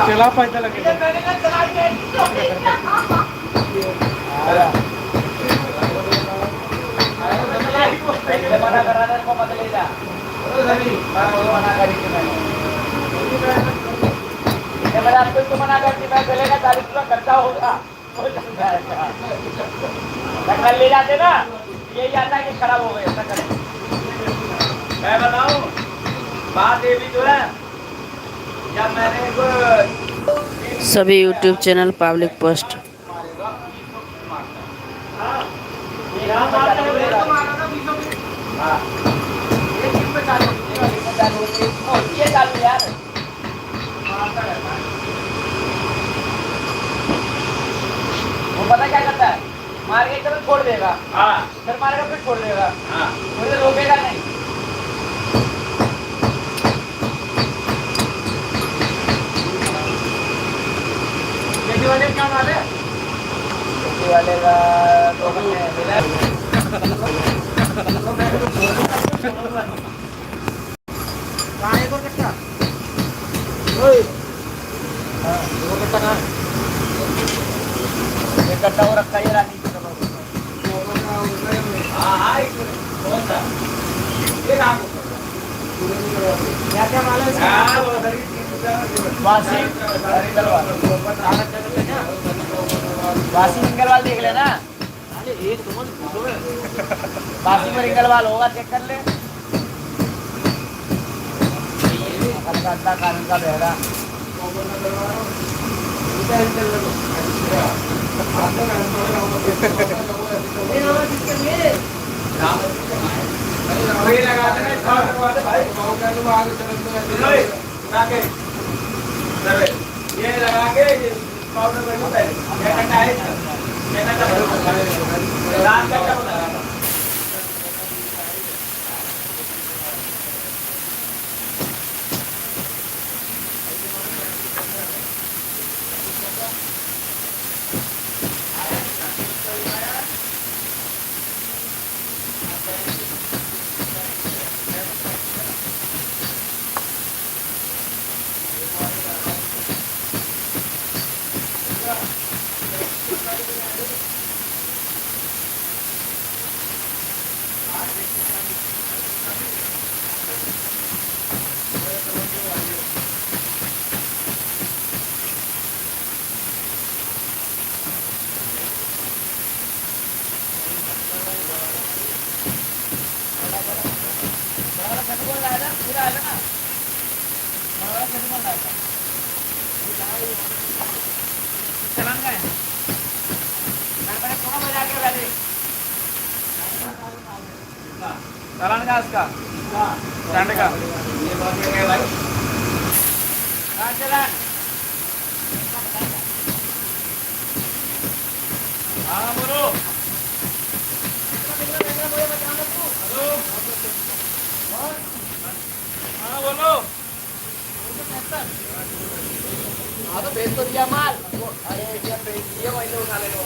चला पैसा लगेगा। मना करा था इसको मत ले जा। मना करी थी मैंने आपको इसको मना करती मैं चलेगा 40 रुपया खर्चा होगा कल ले जाते ना यही आता है कि खराब हो गए। मैं बताऊं बात ये भी जो है जब मैंने सभी यूट्यूब चैनल पब्लिक पोस्ट। ये चालू यार वो पता क्या करता है मार के चलो छोड़ देगा फिर मारेगा फिर छोड़ देगा मुझे रोकेगा नहीं। खेती वाले क्या माल है खेती वाले का तो मिला कहाँ एक और कट्टा एक कट्टा वो रखा ही रानी क्या क्या माल है वासी रिंगलवाल देख लेना वासी में रिंगलवाल होगा चेक कर ले कानून का बहरा ये लगा के पाउडर चलन गए चलन का इसका स्टैंड का चलन हाँ बोलो हाँ बोलो हाँ तो भेज तो दिया माल अरे जब भेज दिया वही तो उठा ले लो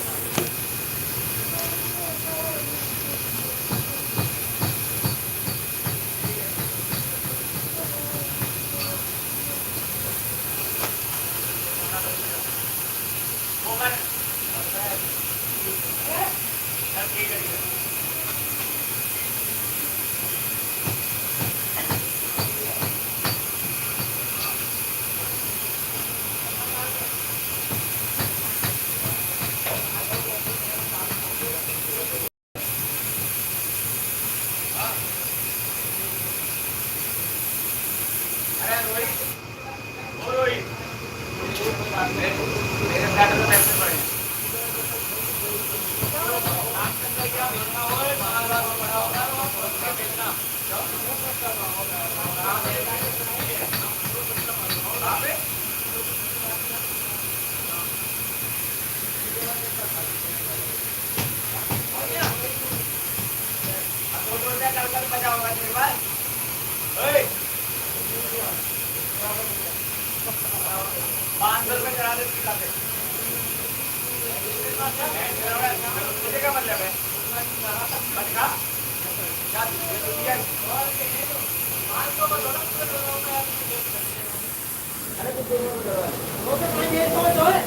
मतलब है वो तो पानी है तो है